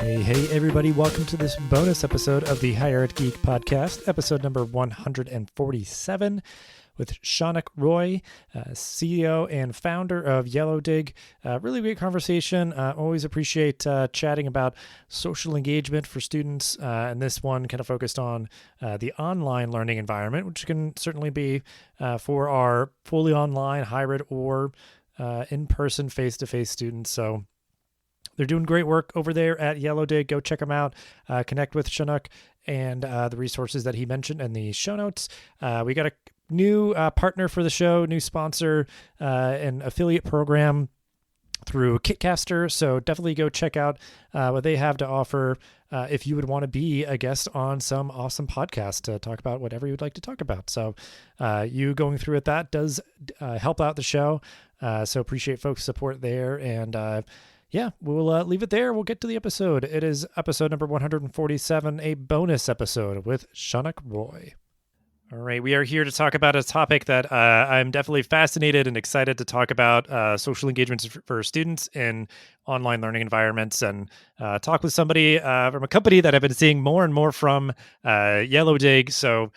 Hey, everybody. Welcome to this bonus episode of the Hire Ed Geek podcast, episode number 147 with Shaunak Roy, CEO and founder of Yellowdig. Really great conversation. Always appreciate chatting about social engagement for students. And this one kind of focused on the online learning environment, which can certainly be for our fully online, hybrid, or in-person, face-to-face students. So they're doing great work over there at Yellowdig. Go check them out. Connect with Shaunak and the resources that he mentioned in the show notes. We got a new partner for the show, new sponsor, an affiliate program through Kitcaster. So definitely go check out what they have to offer if you would want to be a guest on some awesome podcast to talk about whatever you would like to talk about. So you going through it, that does help out the show. So appreciate folks' support there. And yeah, we'll leave it there. We'll get to the episode. It is episode number 147, a bonus episode with Shaunak Roy. All right, we are here to talk about a topic that I'm definitely fascinated and excited to talk about, social engagements for students in online learning environments, and talk with somebody from a company that I've been seeing more and more from, Yellowdig. So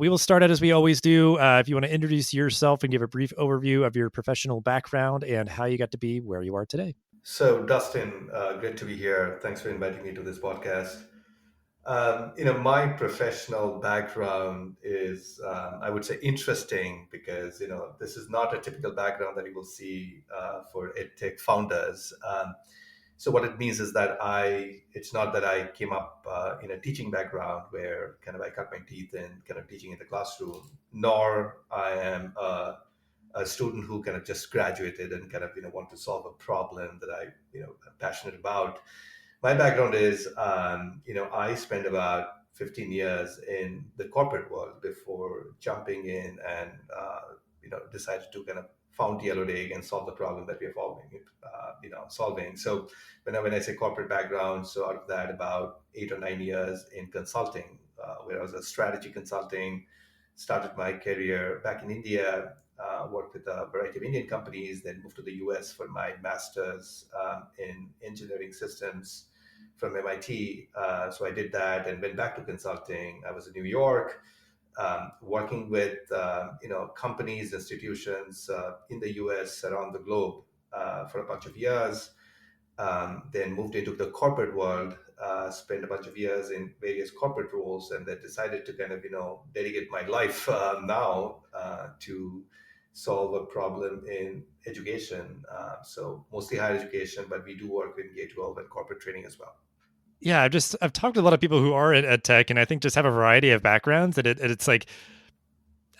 we will start out as we always do. If you want to introduce yourself and give a brief overview of your professional background and how you got to be where you are today. So, Dustin, great to be here. Thanks for inviting me to this podcast. My professional background is, I would say, interesting because, this is not a typical background that you will see for EdTech founders. So what it means is that it's not that I came up in a teaching background where kind of I cut my teeth in kind of teaching in the classroom, nor I am a student who kind of just graduated and kind of want to solve a problem that I'm passionate about. My background is I spent about 15 years in the corporate world before jumping in and decided to kind of found Yellowdig and solve the problem that we're solving. So when I say corporate background, so out of that about 8 or 9 years in consulting, where I was a strategy consulting, started my career back in India, worked with a variety of Indian companies, then moved to the US for my master's in engineering systems from MIT. So I did that and went back to consulting. I was in New York, working with companies, institutions in the US, around the globe for a bunch of years. Then moved into the corporate world, spent a bunch of years in various corporate roles, and then decided to kind of dedicate my life now to solve a problem in education. So mostly higher education, but we do work in K-12 and corporate training as well. Yeah, I've talked to a lot of people who are in ed tech, and I think just have a variety of backgrounds, and it's like,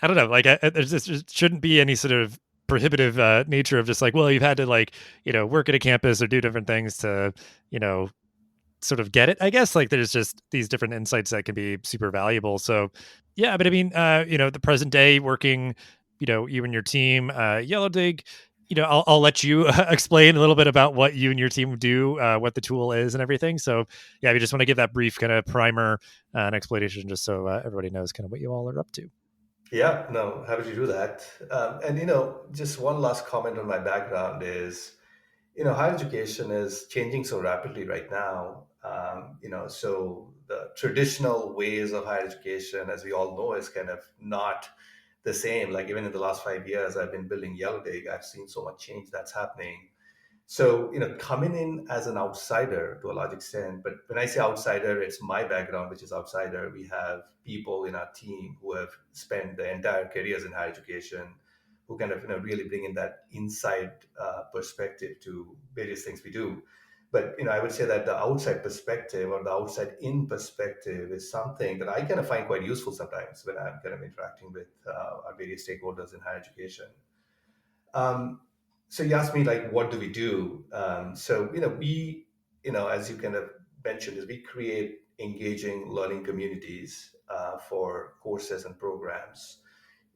I don't know, like there's just shouldn't be any sort of prohibitive nature of just like, well, you've had to like work at a campus or do different things to you know sort of get it. I guess like there's just these different insights that can be super valuable. So yeah, but I mean, the present day working, you and your team, Yellowdig. I'll let you explain a little bit about what you and your team do, what the tool is, and everything. So, yeah, we just want to give that brief kind of primer and explanation, just so everybody knows kind of what you all are up to. Yeah, no, happy to do that. And just one last comment on my background is, higher education is changing so rapidly right now. So the traditional ways of higher education, as we all know, is kind of not the same. Like even in the last 5 years, I've been building Yellowdig. I've seen so much change that's happening. So, coming in as an outsider to a large extent, but when I say outsider, it's my background, which is outsider. We have people in our team who have spent their entire careers in higher education, who kind of, really bring in that inside perspective to various things we do. But, I would say that the outside perspective or the outside in perspective is something that I kind of find quite useful sometimes when I'm kind of interacting with our various stakeholders in higher education. Um, so you asked me like, what do we do? So we, as you kind of mentioned, is we create engaging learning communities for courses and programs.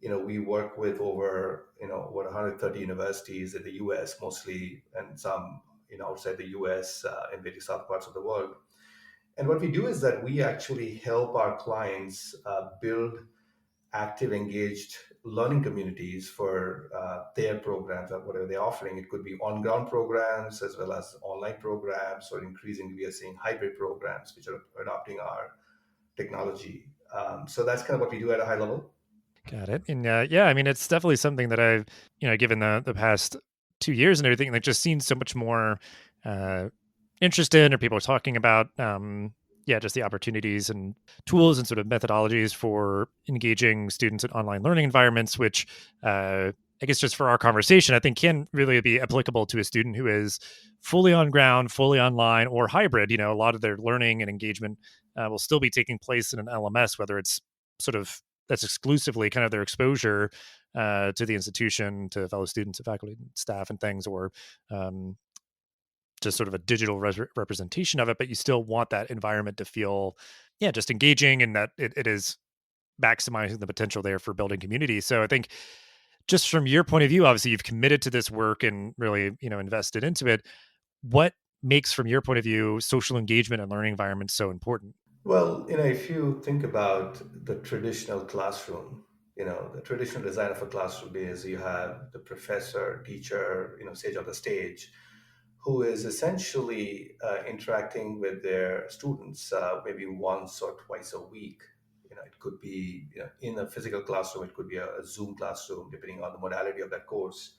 We work with over what 130 universities in the U.S. mostly, and some outside the U.S. In various other parts of the world. And what we do is that we actually help our clients build active, engaged learning communities for their programs or whatever they're offering. It could be on-ground programs as well as online programs, or increasingly we are seeing hybrid programs which are adopting our technology. So that's kind of what we do at a high level. Got it. And yeah, I mean, it's definitely something that I've, given the past 2 years and everything, like just seen so much more uh, interest in, or people are talking about, yeah, just the opportunities and tools and sort of methodologies for engaging students in online learning environments, which I guess just for our conversation, I think can really be applicable to a student who is fully on ground, fully online, or hybrid. A lot of their learning and engagement will still be taking place in an LMS, whether it's sort of that's exclusively kind of their exposure to the institution, to fellow students, to faculty, and staff, and things, or um, just sort of a digital representation of it. But you still want that environment to feel, yeah, just engaging, and that it is maximizing the potential there for building community. So I think just from your point of view, obviously you've committed to this work and really, invested into it. What makes, from your point of view, social engagement and learning environments so important? Well, if you think about the traditional classroom, the traditional design of a classroom is you have the professor, teacher, sage on the stage, who is essentially interacting with their students maybe once or twice a week. It could be in a physical classroom, it could be a Zoom classroom, depending on the modality of that course.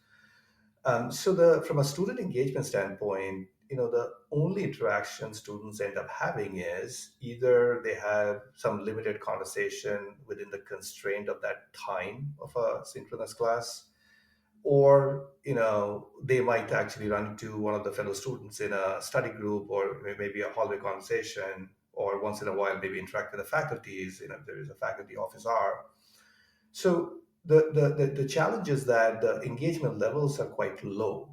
So from a student engagement standpoint, the only interaction students end up having is either they have some limited conversation within the constraint of that time of a synchronous class, or they might actually run into one of the fellow students in a study group, or maybe a hallway conversation, or once in a while maybe interact with the faculties. If there is a faculty office hour. So the challenge is that the engagement levels are quite low.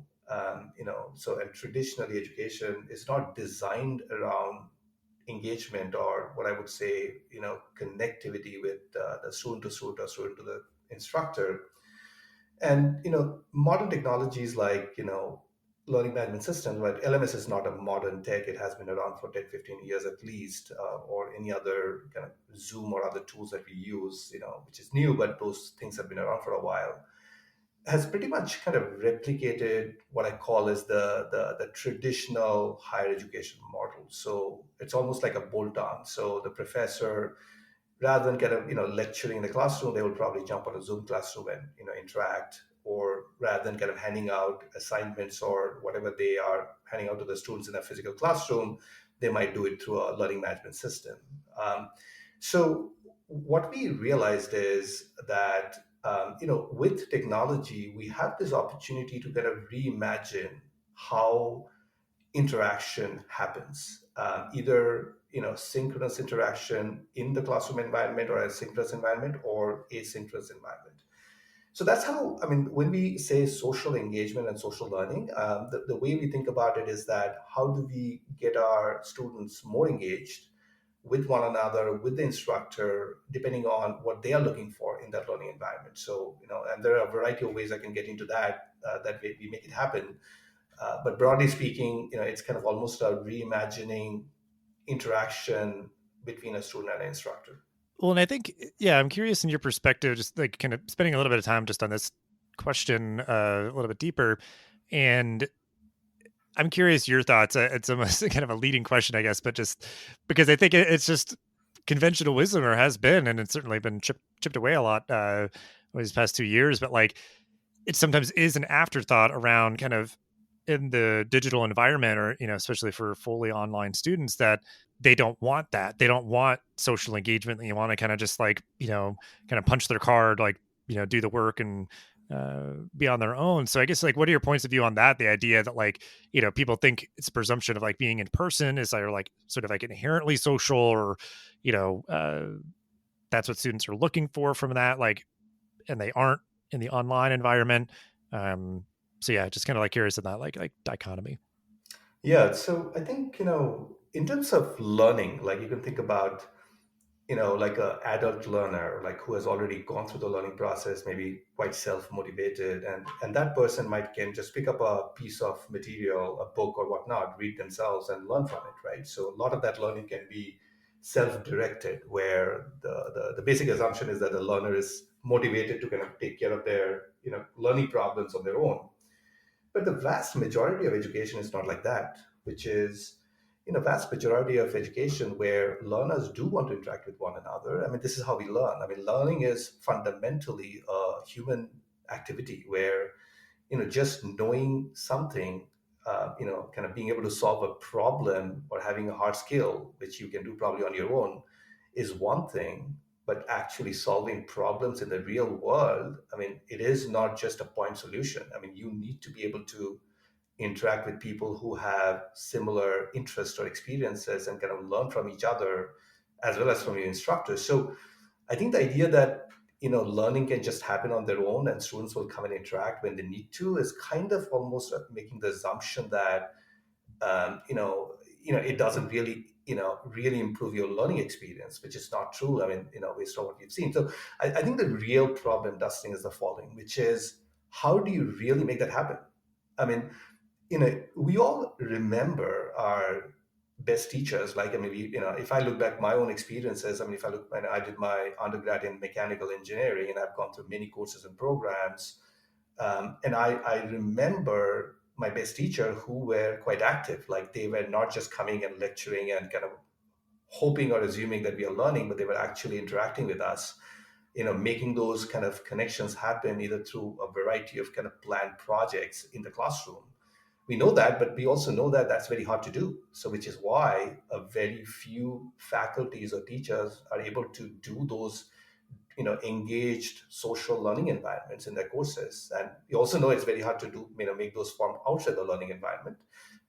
So, and traditionally education is not designed around engagement, or what I would say, connectivity with the student to student, or student to the instructor. And modern technologies like learning management systems, right? LMS is not a modern tech. It has been around for 10, 15 years at least, or any other kind of Zoom or other tools that we use, which is new, but those things have been around for a while, has pretty much kind of replicated what I call as the traditional higher education model. So it's almost like a bolt on. So the professor, rather than kind of lecturing in the classroom, they will probably jump on a Zoom classroom and interact. Or rather than kind of handing out assignments or whatever they are handing out to the students in a physical classroom, they might do it through a learning management system. So what we realized is that with technology we have this opportunity to kind of reimagine how interaction happens, either synchronous interaction in the classroom environment, or a synchronous environment, or asynchronous environment. So that's how, I mean, when we say social engagement and social learning, the way we think about it is that how do we get our students more engaged with one another, with the instructor, depending on what they are looking for in that learning environment. So, and there are a variety of ways I can get into that, that way we make it happen. But broadly speaking, it's kind of almost a reimagining interaction between a student and an instructor. Well, and I think, yeah, I'm curious in your perspective, just like kind of spending a little bit of time just on this question a little bit deeper. And I'm curious your thoughts. It's almost kind of a leading question, I guess, but just because I think it's just conventional wisdom, or has been, and it's certainly been chipped away a lot over these past 2 years. But like, it sometimes is an afterthought around kind of in the digital environment, or especially for fully online students, that they don't want that. They don't want social engagement. They want to kind of just like, kind of punch their card, like, do the work and be on their own. So I guess, like, what are your points of view on that? The idea that, like, people think it's a presumption of like being in person is either like sort of like inherently social, or you know uh that's what students are looking for from that, like, and they aren't in the online environment. Um, so yeah, just kind of like curious in that like dichotomy. Yeah, so I think, in terms of learning, like you can think about, like a adult learner, like who has already gone through the learning process, maybe quite self-motivated, and that person might can just pick up a piece of material, a book or whatnot, read themselves and learn from it, right? So a lot of that learning can be self-directed, where the basic assumption is that the learner is motivated to kind of take care of their learning problems on their own. But the vast majority of education is not like that, which is, vast majority of education where learners do want to interact with one another. I mean, this is how we learn. I mean, learning is fundamentally a human activity where, just knowing something, kind of being able to solve a problem or having a hard skill, which you can do probably on your own, is one thing. But actually solving problems in the real world, I mean, it is not just a point solution. I mean, you need to be able to interact with people who have similar interests or experiences and kind of learn from each other as well as from your instructors. So I think the idea that learning can just happen on their own and students will come and interact when they need to is kind of almost making the assumption that it doesn't really really improve your learning experience, which is not true. I mean, based on what we've seen. So I think the real problem, Dustin, is the following, which is how do you really make that happen? I mean, we all remember our best teachers. Like, I mean, if I look back my own experiences, I mean, if I look, when I did my undergrad in mechanical engineering, and I've gone through many courses and programs, and I remember my best teacher who were quite active. Like, they were not just coming and lecturing and kind of hoping or assuming that we are learning, but they were actually interacting with us, making those kind of connections happen either through a variety of kind of planned projects in the classroom. We know that, but we also know that that's very hard to do. So, which is why a very few faculties or teachers are able to do those, engaged social learning environments in their courses. And we also know it's very hard to do, make those form outside the learning environment,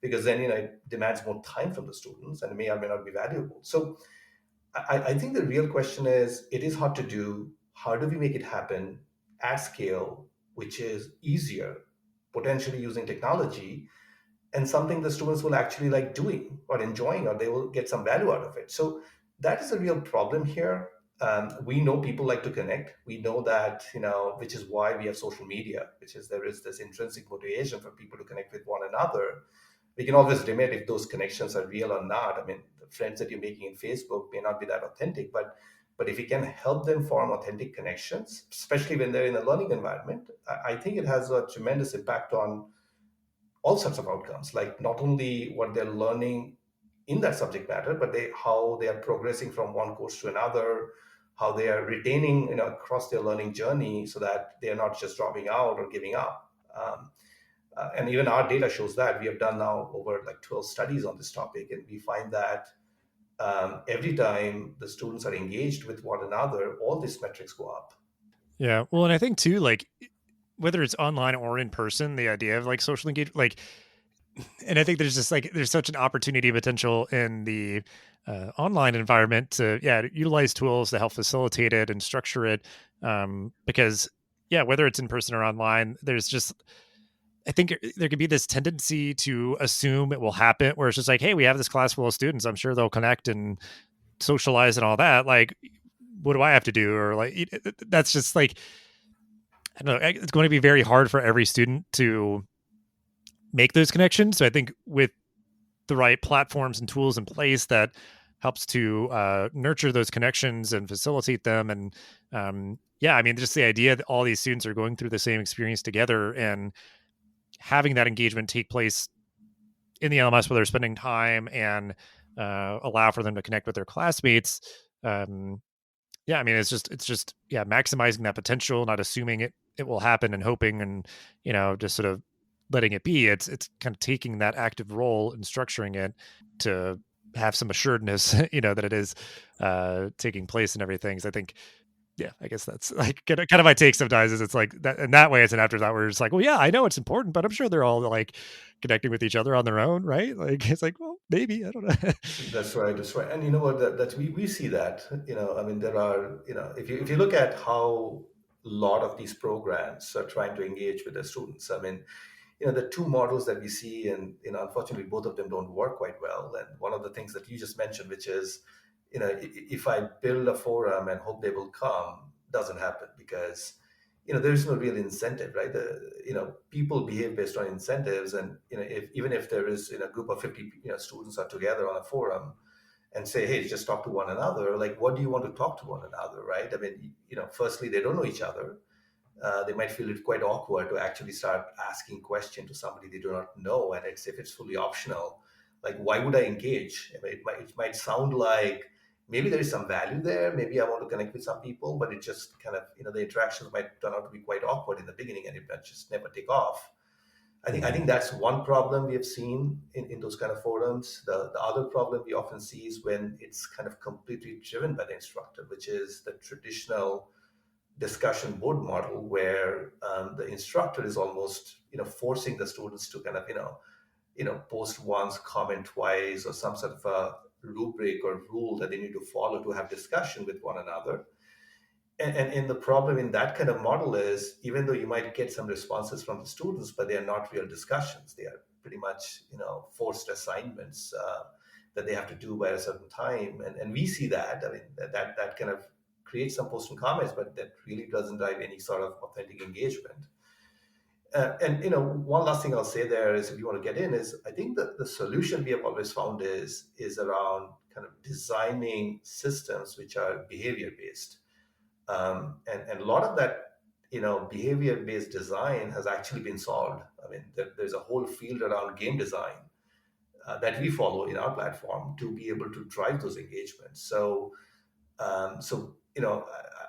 because then, it demands more time from the students and may or may not be valuable. So, I think the real question is, it is hard to do. How do we make it happen at scale, which is easier, potentially using technology, and something the students will actually like doing or enjoying, or they will get some value out of it. So that is a real problem here. We know people like to connect. We know that, which is why we have social media, which is there is this intrinsic motivation for people to connect with one another. We can always limit if those connections are real or not. I mean, the friends that you're making in Facebook may not be that authentic, but if you can help them form authentic connections, especially when they're in a learning environment, I think it has a tremendous impact on all sorts of outcomes, like not only what they're learning in that subject matter, but how they are progressing from one course to another, how they are retaining, across their learning journey, so that they are not just dropping out or giving up. And even our data shows that. We have done now over like 12 studies on this topic, and we find that every time the students are engaged with one another, all these metrics go up. Yeah. Well, and I think too, like whether it's online or in person, the idea of like social engagement, like, and I think there's just like there's such an opportunity potential in the online environment to utilize tools to help facilitate it and structure it. Because whether it's in person or online, there's just I think there could be this tendency to assume it will happen, where it's just like, hey, we have this class full of students. I'm sure they'll connect and socialize and all that. Like, what do I have to do? Or like, that's just like, I don't know. It's going to be very hard for every student to make those connections. So I think with the right platforms and tools in place that helps to nurture those connections and facilitate them. And I mean, just the idea that all these students are going through the same experience together and having that engagement take place in the LMS where they're spending time and allow for them to connect with their classmates. I mean, it's just maximizing that potential, not assuming it will happen and hoping and just sort of letting it be. It's kind of taking that active role and structuring it to have some assuredness, that it is taking place and everything. So I think, I guess that's like kind of my take sometimes is it's like that in that way it's an afterthought where it's like, well, yeah, I know it's important, but I'm sure they're all like connecting with each other on their own, right? Like it's like, well, maybe I don't know. That's right. That's right. And you know what? That we see that. I mean, there are. If you look at how a lot of these programs are trying to engage with their students. I mean, the two models that we see, and unfortunately, both of them don't work quite well. And one of the things that you just mentioned, which is, if I build a forum and hope they will come, doesn't happen because there is no real incentive, right? People behave based on incentives, and if even if there is a group of 50 students are together on a forum, and say, hey, just talk to one another. Like, what do you want to talk to one another, right? I mean, firstly, they don't know each other. They might feel it quite awkward to actually start asking question to somebody they do not know, and if it's fully optional, like why would I engage? I mean, it might sound like maybe there is some value there. Maybe I want to connect with some people, but it just kind of the interactions might turn out to be quite awkward in the beginning, and it might just never take off. I think that's one problem we have seen in those kind of forums. The other problem we often see is when it's kind of completely driven by the instructor, which is the traditional discussion board model where the instructor is almost forcing the students to kind of post once, comment twice, or some sort of a rubric or rule that they need to follow to have discussion with one another. And the problem in that kind of model is, even though you might get some responses from the students, but they are not real discussions. They are pretty much forced assignments that they have to do by a certain time. And we see that. I mean, that kind of creates some post and comments, but that really doesn't drive any sort of authentic engagement. And one last thing I'll say there is, if you want to get in, is I think that the solution we have always found is around kind of designing systems which are behavior based. And a lot of that behavior based design has actually been solved. I mean, there's a whole field around game design that we follow in our platform to be able to drive those engagements. So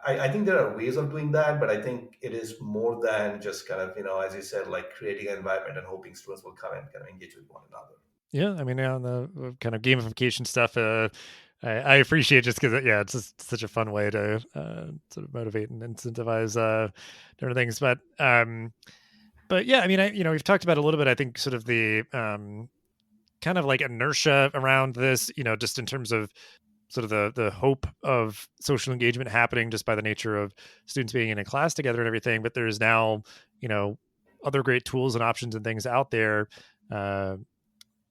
I think there are ways of doing that, but I think it is more than just kind of as you said, like creating an environment and hoping students will come and kind of engage with one another. Yeah, I mean, yeah, on the kind of gamification stuff, I appreciate just because, yeah, it's just such a fun way to sort of motivate and incentivize different things. But yeah, I mean, we've talked about a little bit. I think sort of the kind of like inertia around this, just in terms of sort of the hope of social engagement happening just by the nature of students being in a class together and everything. But there's now, you know, other great tools and options and things out there uh,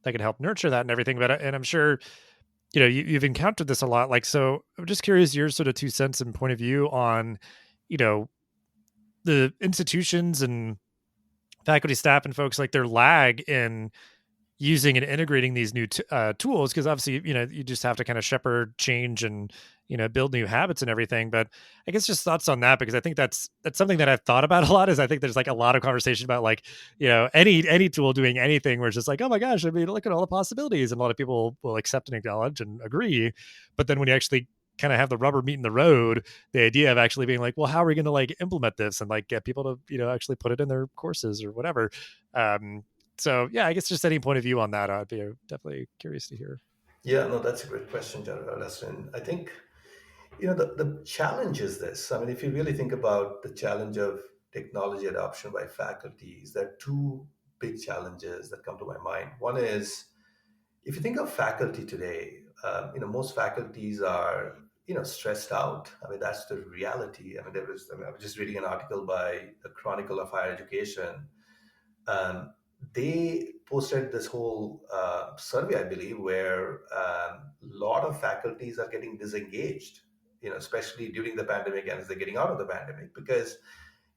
that can help nurture that and everything. And I'm sure, you've encountered this a lot. Like, so I'm just curious your sort of 2 cents and point of view on, you know, the institutions and faculty, staff, and folks, like their lag in using and integrating these new tools, because obviously you just have to kind of shepherd change and build new habits and everything. But I guess just thoughts on that, because I think that's something that I've thought about a lot. Is I think there's like a lot of conversation about like any tool doing anything where it's just like, oh my gosh, I mean, look at all the possibilities, and a lot of people will accept and acknowledge and agree. But then when you actually kind of have the rubber meet in the road, the idea of actually being like, well, how are we going to like implement this and like get people to actually put it in their courses or whatever. So yeah, I guess just any point of view on that, I'd be definitely curious to hear. Yeah, no, that's a great question, Justin. I think the challenge is this. I mean, if you really think about the challenge of technology adoption by faculties, there are two big challenges that come to my mind. One is, if you think of faculty today, most faculties are stressed out. I mean, that's the reality. I mean, I was just reading an article by the Chronicle of Higher Education. They posted this whole survey, I believe, where a lot of faculties are getting disengaged, especially during the pandemic and as they're getting out of the pandemic, because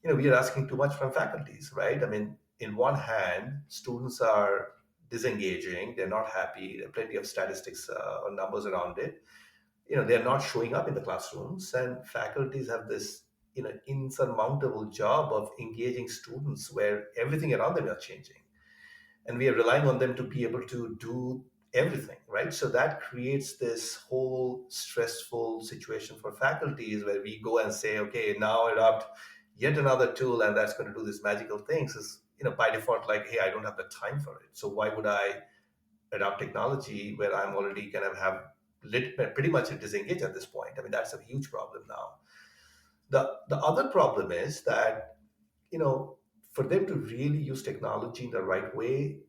we are asking too much from faculties, right? I mean, in one hand, students are disengaging, they're not happy. There are plenty of statistics or numbers around it. They're not showing up in the classrooms, and faculties have this insurmountable job of engaging students where everything around them are changing, and we are relying on them to be able to do everything, right? So that creates this whole stressful situation for faculties where we go and say, okay, now adopt yet another tool and that's going to do these magical things. Is by default like, hey, I don't have the time for it, so why would I adopt technology where I'm already kind of have pretty much disengaged at this point? I mean, that's a huge problem now. The other problem is that you know, for them to really use technology in the right way,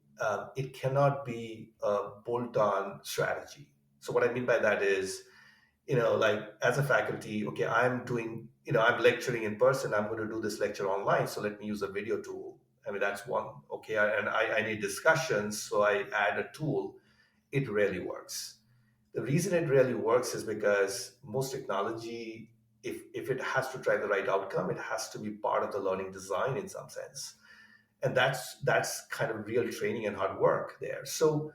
it cannot be a bolt-on strategy. So what I mean by that is, like as a faculty, okay, I'm lecturing in person. I'm going to do this lecture online. So let me use a video tool. I mean, that's one. Okay, and I need discussions, so I add a tool. It rarely works. The reason it really works is because most technology, if it has to drive the right outcome, it has to be part of the learning design in some sense. And that's kind of real training and hard work there. So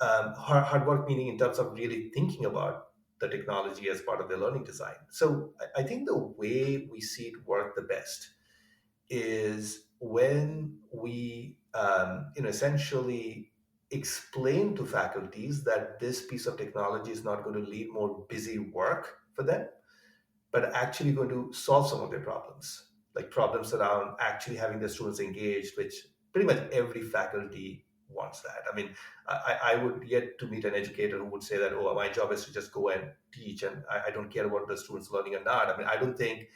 Hard work meaning in terms of really thinking about the technology as part of their learning design. So I think the way we see it work the best is when we essentially explain to faculties that this piece of technology is not going to lead more busy work for them, but actually going to solve some of their problems, like problems around actually having their students engaged, which pretty much every faculty wants that. I mean, I would yet to meet an educator who would say that, oh, my job is to just go and teach, and I don't care about the students learning or not. I mean, I don't think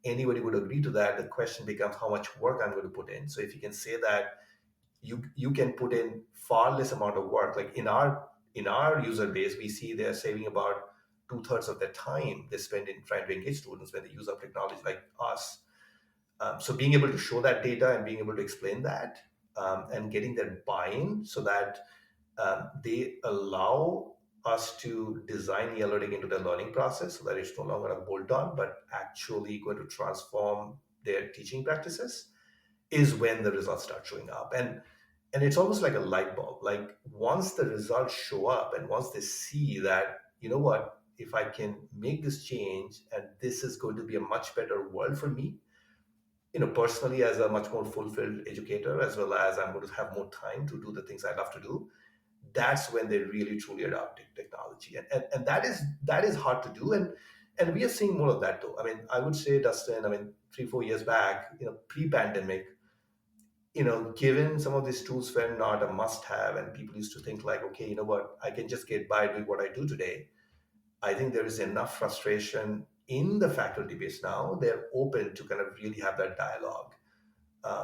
anybody would agree to that. The question becomes how much work I'm going to put in. So if you can say that you can put in far less amount of work, like in our user base, we see they're saving about two-thirds of their time they spend in trying to engage students when they use our technology like us. So being able to show that data and being able to explain that, and getting that buy-in so that they allow us to design Yellowdig into their learning process so that it's no longer a bolt-on, but actually going to transform their teaching practices, is when the results start showing up. And it's almost like a light bulb. Like once the results show up and once they see that, you know what, if I can make this change and this is going to be a much better world for me, personally, as a much more fulfilled educator, as well as I'm going to have more time to do the things I love to do, that's when they really truly adopt technology. And that is hard to do. And we are seeing more of that though. I mean, I would say, Dustin, I mean, 3-4 years back, pre-pandemic, given some of these tools were not a must have, and people used to think like, okay, you know what, I can just get by doing what I do today. I think there is enough frustration in the faculty base now. They're open to kind of really have that dialogue.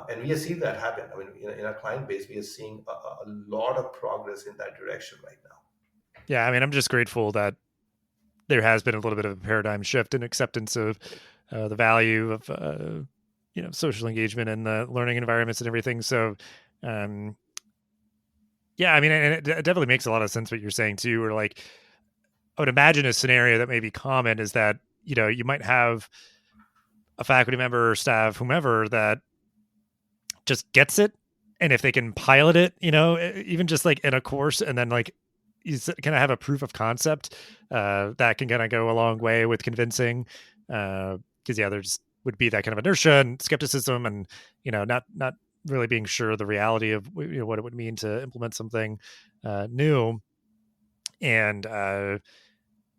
And we are seeing that happen. I mean, in our client base, we are seeing a lot of progress in that direction right now. Yeah, I mean, I'm just grateful that there has been a little bit of a paradigm shift in acceptance of the value of social engagement and the learning environments and everything. So, um, yeah, I mean, and it definitely makes a lot of sense what you're saying too. Or like, I would imagine a scenario that may be common is that you might have a faculty member or staff, whomever, that just gets it, and if they can pilot it, even just like in a course, and then like you kind of have a proof of concept, that can kind of go a long way with convincing, because yeah, there's would be that kind of inertia and skepticism, and not really being sure of the reality of what it would mean to implement something new. And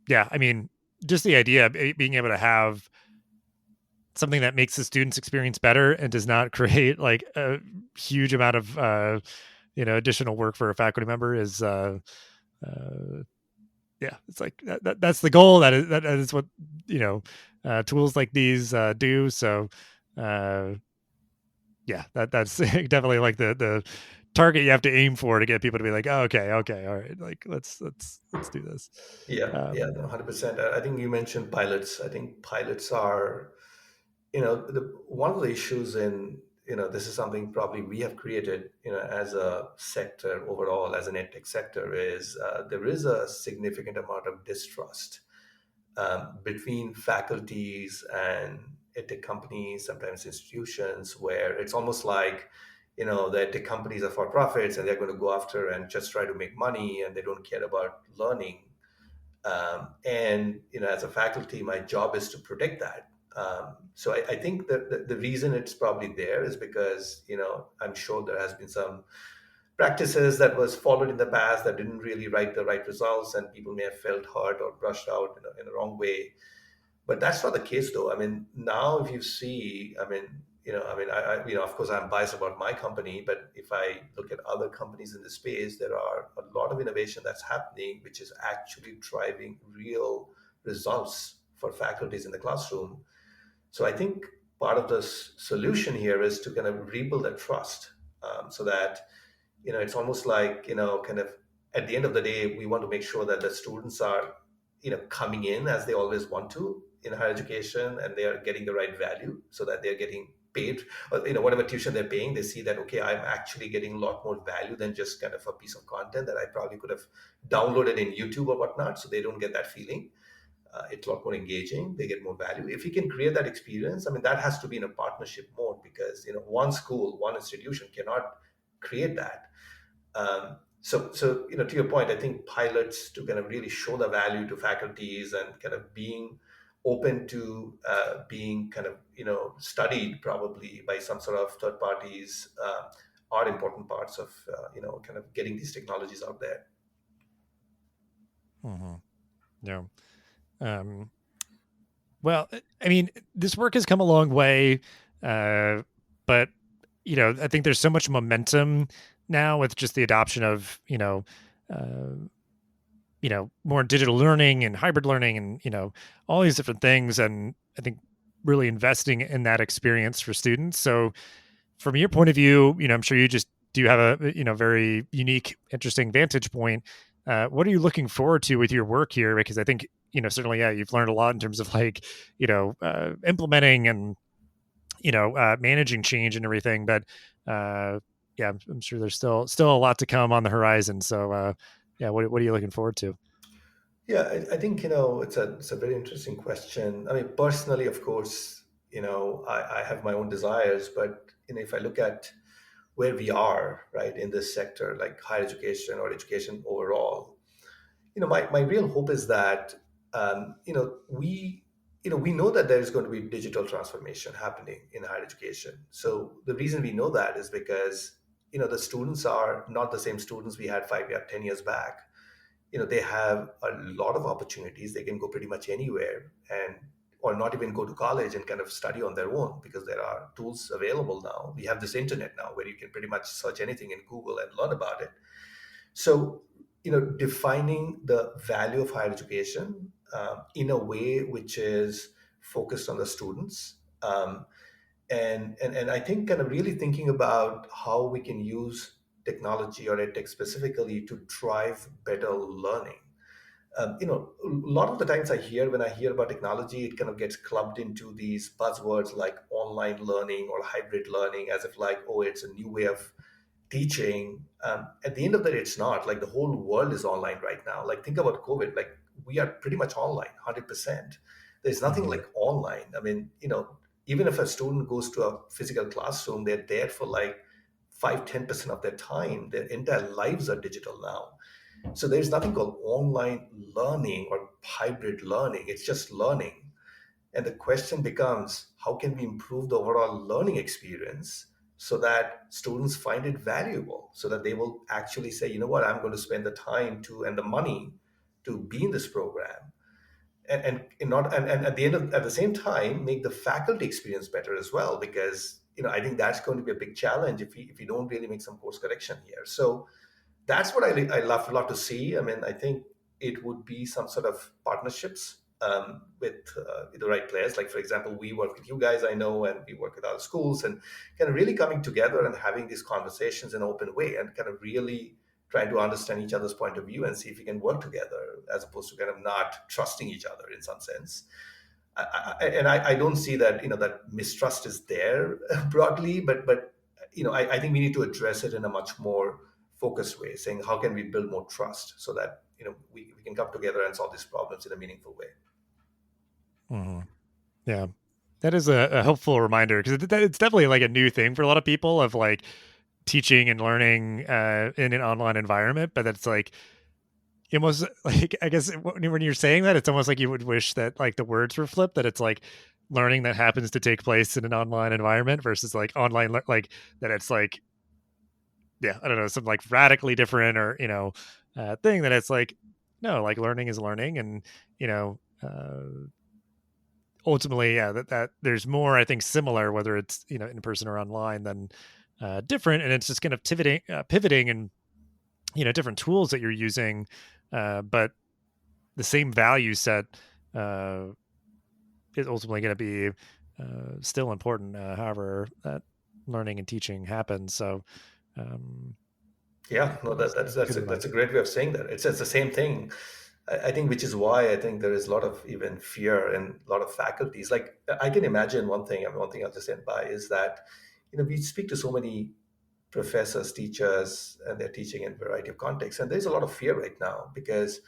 yeah, I mean, just the idea of being able to have something that makes the student's experience better and does not create like a huge amount of additional work for a faculty member is uh yeah, it's like that's the goal. That is what tools like these do. So uh yeah, that's definitely like the target you have to aim for to get people to be like, oh, okay, all right, like let's do this. Yeah, yeah, um no, 100%. I think you mentioned pilots. I think pilots are, one of the issues in, this is something probably we have created, as a sector overall, as an edtech sector, is there is a significant amount of distrust between faculties and edtech companies, sometimes institutions, where it's almost like, the edtech companies are for profits and they're going to go after and just try to make money and they don't care about learning. And as a faculty, my job is to protect that. So I think that the reason it's probably there is because I'm sure there has been some practices that was followed in the past that didn't really write the right results, and people may have felt hurt or brushed out in the wrong way. But that's not the case, though. I mean, now if you see, of course, I'm biased about my company, but if I look at other companies in the space, there are a lot of innovation that's happening, which is actually driving real results for faculties in the classroom. So I think part of the solution here is to kind of rebuild that trust, so that it's almost like kind of at the end of the day, we want to make sure that the students are coming in as they always want to in higher education, and they are getting the right value so that they're getting paid, or whatever tuition they're paying, they see that, okay, I'm actually getting a lot more value than just kind of a piece of content that I probably could have downloaded in YouTube or whatnot. So they don't get that feeling. It's a lot more engaging, they get more value. If we can create that experience, I mean, that has to be in a partnership mode, because one school, one institution cannot create that. So to your point, I think pilots to kind of really show the value to faculties and kind of being open to being kind of studied probably by some sort of third parties are important parts of kind of getting these technologies out there. Hmm. Yeah. Um, well, I mean, this work has come a long way, but I think there's so much momentum now with just the adoption of uh, more digital learning and hybrid learning and all these different things, and I think really investing in that experience for students. So, from your point of view, I'm sure you just do have a very unique, interesting vantage point. What are you looking forward to with your work here? Because I think certainly, yeah, you've learned a lot in terms of like implementing and managing change and everything. But yeah, I'm sure there's still a lot to come on the horizon. So yeah, what are you looking forward to? Yeah, I think it's a very interesting question. I mean, personally, of course, I have my own desires, but if I look at where we are, right, in this sector, like higher education or education overall, my real hope is that we know that there is going to be digital transformation happening in higher education. So the reason we know that is because the students are not the same students we had 5 years, 10 years back. They have a lot of opportunities. They can go pretty much anywhere, and or not even go to college and kind of study on their own, because there are tools available now. We have this internet now where you can pretty much search anything in Google and learn about it. So defining the value of higher education in a way which is focused on the students, and I think kind of really thinking about how we can use technology or edtech specifically to drive better learning. A lot of the times when I hear about technology, it kind of gets clubbed into these buzzwords like online learning or hybrid learning, as if like, oh, it's a new way of teaching. At the end of the day, it's not. Like, the whole world is online right now. Like, think about COVID. Like, we are pretty much online 100%. There's nothing Hmm. like online. I mean, even if a student goes to a physical classroom, they're there for like 5-10% of their time. Their entire lives are digital now. So there's nothing called online learning or hybrid learning. It's just learning. And the question becomes, how can we improve the overall learning experience so that students find it valuable, so that they will actually say, you know what, I'm going to spend the time to and the money to be in this program, and not and at the end of at the same time make the faculty experience better as well, because I think that's going to be a big challenge if we don't really make some course correction here. So that's what I love to see. I mean, I think it would be some sort of partnerships with the right players. Like, for example, we work with you guys, I know, and we work with other schools, and kind of really coming together and having these conversations in an open way, and kind of really trying to understand each other's point of view and see if we can work together, as opposed to kind of not trusting each other in some sense. And I don't see that that mistrust is there broadly, but I think we need to address it in a much more focused way, saying how can we build more trust so that we can come together and solve these problems in a meaningful way. Hmm. Yeah. That is a helpful reminder because it's definitely like a new thing for a lot of people of like teaching and learning in an online environment. But it's like almost like, I guess when you're saying that, it's almost like you would wish that like the words were flipped, that it's like learning that happens to take place in an online environment versus like online, like that it's like, yeah, I don't know, some like radically different or, thing that it's like, no, like learning is learning. And, you know, ultimately, yeah, that there's more, I think, similar, whether it's in person or online, than different, and it's just kind of pivoting, and different tools that you're using, but the same value set uh, is ultimately going to be still important, however that learning and teaching happens. So, um, Yeah, yeah, no, that's a good that's a reminder. great way of saying that. It's the same thing. I think, which is why I think there is a lot of even fear in a lot of faculties. Like, I can imagine one thing. I mean, one thing I'll just end by is that we speak to so many professors, teachers, and they're teaching in a variety of contexts. And there's a lot of fear right now because,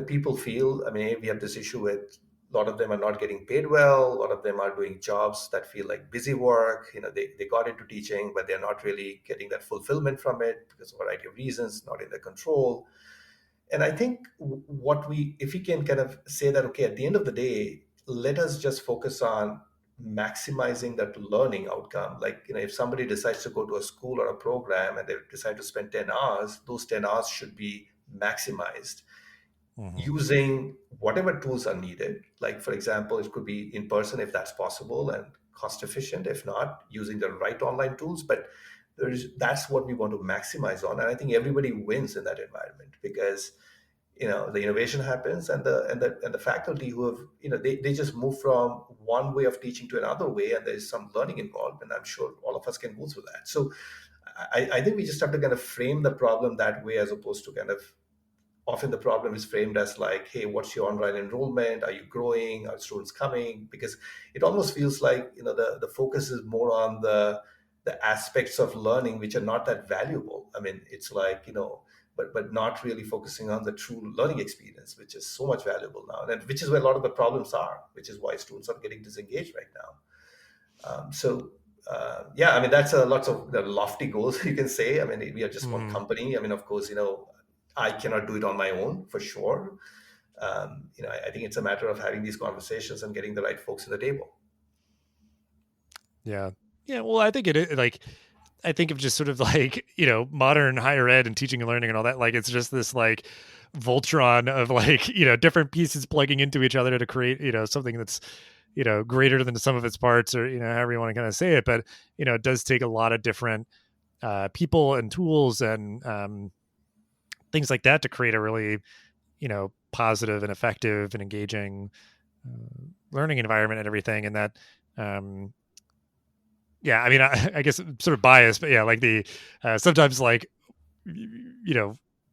people feel, I mean, we have this issue with A lot of them are not getting paid well. A lot of them are doing jobs that feel like busy work. They got into teaching, but they're not really getting that fulfillment from it because of a variety of reasons, not in their control. And I think what we, if we can kind of say that, okay, at the end of the day, let us just focus on maximizing that learning outcome. Like, if somebody decides to go to a school or a program and they decide to spend 10 hours, those 10 hours should be maximized Hmm. using whatever tools are needed. Like, for example, it could be in person if that's possible and cost efficient. If not, using the right online tools. But that's what we want to maximize on. And I think everybody wins in that environment because the innovation happens, and the faculty who have they just move from one way of teaching to another way, and there's some learning involved, and I'm sure all of us can go through that. So I think we just have to kind of frame the problem that way, as opposed to kind of, often the problem is framed as like, hey, what's your online enrollment, are you growing, are students coming? Because it almost feels like the focus is more on the aspects of learning which are not that valuable. I mean, it's like, but not really focusing on the true learning experience, which is so much valuable now, and which is where a lot of the problems are, which is why students are getting disengaged right now. Yeah, I mean, that's a lots of the lofty goals you can say. I mean, we are just one Hmm. company. I mean, of course, I cannot do it on my own for sure. I think it's a matter of having these conversations and getting the right folks at the table. Yeah. Yeah. Well, I think like, I think of just sort of like, modern higher ed and teaching and learning and all that. Like, it's just this like Voltron of like, different pieces plugging into each other to create, something that's, greater than the sum of its parts, or, however you want to kind of say it. But, it does take a lot of different people and tools and things like that to create a really, positive and effective and engaging learning environment and everything. And that, um, yeah, I mean, I guess I'm sort of biased, but yeah, like the sometimes like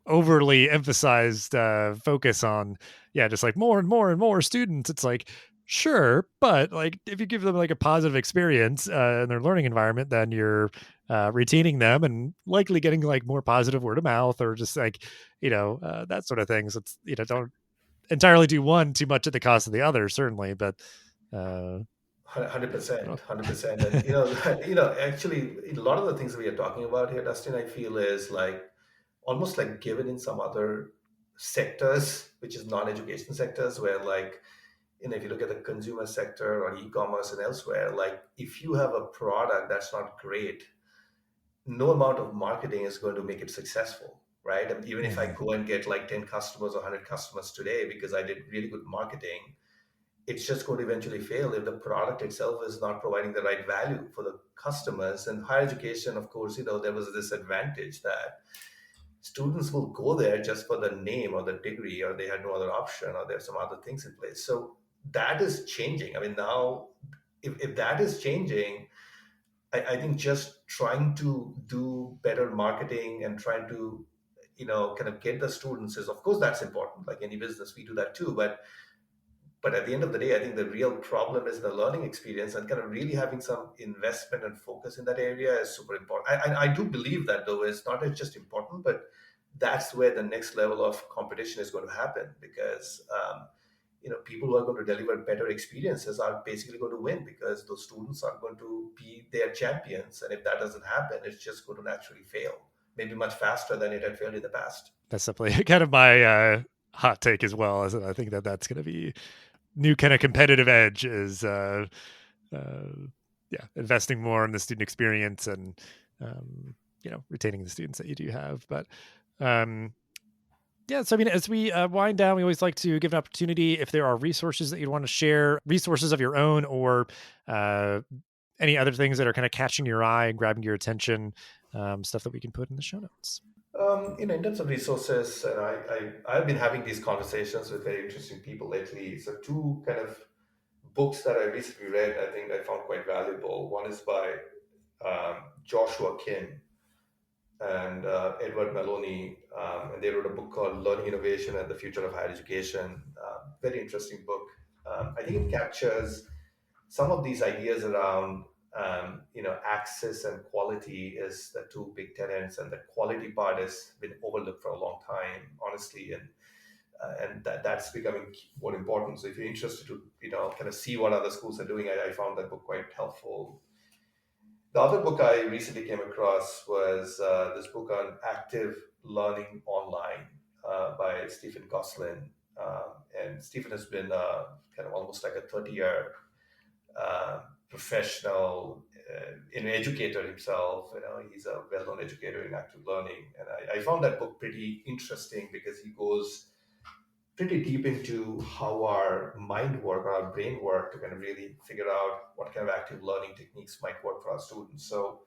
overly emphasized focus on, yeah, just like more and more and more students. It's like, sure, but like if you give them like a positive experience in their learning environment, then you're retaining them and likely getting like more positive word of mouth, or just like that sort of thing. So it's, don't entirely do one too much at the cost of the other, certainly, but uh, 100%, I 100%. And don't. actually, a lot of the things that we are talking about here, Dustin, I feel is like almost like given in some other sectors, which is non-education sectors, where like, if you look at the consumer sector or e-commerce and elsewhere, like if you have a product that's not great, no amount of marketing is going to make it successful, right? And even if I Mhm. go and get like 10 customers or 100 customers today because I did really good marketing, it's just going to eventually fail if the product itself is not providing the right value for the customers. And higher education, of course, there was this advantage that students will go there just for the name or the degree, or they had no other option, or there's some other things in place. So that is changing. I mean, now, if that is changing, I think just trying to do better marketing and trying to, kind of get the students is, of course, that's important. Like any business, we do that too. But at the end of the day, I think the real problem is the learning experience, and kind of really having some investment and focus in that area is super important. I do believe that, though, it's not just important, but that's where the next level of competition is going to happen, because people who are going to deliver better experiences are basically going to win, because those students are going to be their champions. And if that doesn't happen, it's just going to naturally fail, maybe much faster than it had failed in the past. That's definitely kind of my hot take as well. Is that I think that that's going to be new kind of competitive edge is uh, yeah, investing more in the student experience and retaining the students that you do have. But um, yeah, so I mean, as we wind down, we always like to give an opportunity if there are resources that you'd want to share, resources of your own, or uh, any other things that are kind of catching your eye and grabbing your attention, stuff that we can put in the show notes. In terms of resources, and I've been having these conversations with very interesting people lately. So two kind of books that I recently read, I think I found quite valuable. One is by Joshua Kim and Edward Maloney, and they wrote a book called Learning Innovation and the Future of Higher Education. Very interesting book. I think it Mhm. captures some of these ideas around access and quality is the two big tenets, and the quality part has been overlooked for a long time, honestly. And and that's becoming more important. So if you're interested to kind of see what other schools are doing, I found that book quite helpful. The other book I recently came across was this book on active learning online by Stephen Gosselin. And Stephen has been kind of almost like a 30-year professional an educator himself. He's a well-known educator in active learning. And I found that book pretty interesting because he goes pretty deep into how our mind work or our brain work to kind of really figure out what kind of active learning techniques might work for our students. So,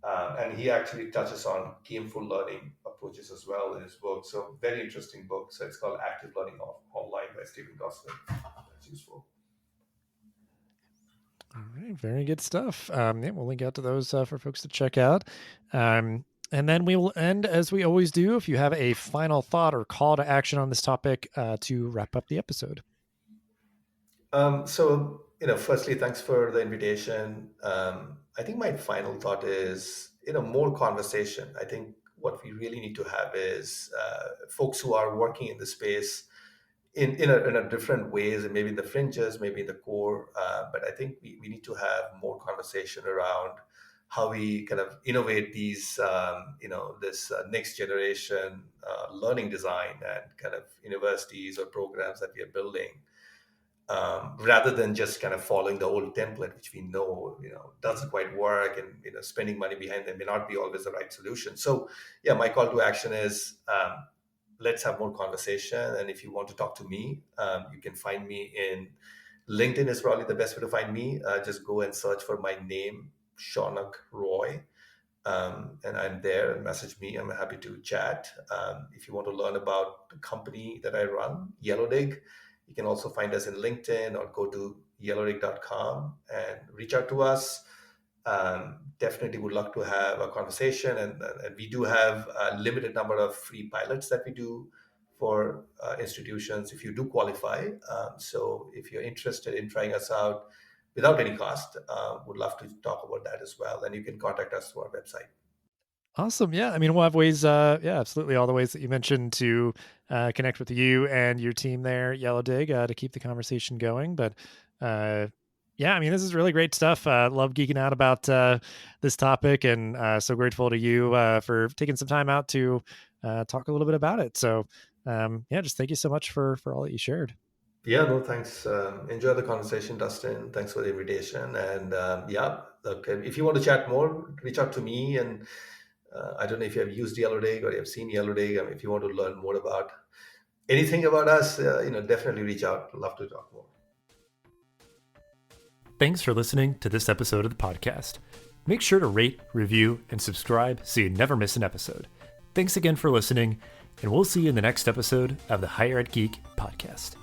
and he actually touches on gameful learning approaches as well in his book. So, very interesting book. So, it's called Active Learning Online by Stephen Gosselin. That's useful. All right, very good stuff. Yeah, we'll link out to those for folks to check out. And then we will end as we always do. If you have a final thought or call to action on this topic to wrap up the episode. So, firstly, thanks for the invitation. I think my final thought is, more conversation. I think what we really need to have is folks who are working in the space in a different ways, and maybe in the fringes, maybe in the core. But I think we need to have more conversation around how we kind of innovate these, this next generation learning design and kind of universities or programs that we are building, rather than just kind of following the old template, which we know, doesn't quite work, and spending money behind them may not be always the right solution. So, yeah, my call to action is let's have more conversation. And if you want to talk to me, you can find me in LinkedIn. Is probably the best way to find me. Just go and search for my name, Shaunak Roy. And I'm there, and message me. I'm happy to chat. If you want to learn about the company that I run, Yellowdig, you can also find us in LinkedIn or go to yellowdig.com and reach out to us. Definitely would love to have a conversation. And we do have a limited number of free pilots that we do for institutions if you do qualify. So if you're interested in trying us out without any cost, would love to talk about that as well. And you can contact us through our website. Awesome. Yeah. I mean, we'll have ways, yeah, absolutely. All the ways that you mentioned to connect with you and your team there, Yellowdig, to keep the conversation going. But yeah, I mean, this is really great stuff. Love geeking out about this topic, and so grateful to you for taking some time out to talk a little bit about it. So yeah, just thank you so much for all that you shared. Yeah, no, thanks. Enjoy the conversation, Dustin. Thanks for the invitation. And yeah, look, if you want to chat more, reach out to me. And I don't know if you have used Yellowdig or you have seen Yellowdig. I mean, if you want to learn more about anything about us, definitely reach out. Love to talk more. Thanks for listening to this episode of the podcast. Make sure to rate, review, and subscribe so you never miss an episode. Thanks again for listening, and we'll see you in the next episode of the Higher Ed Geek podcast.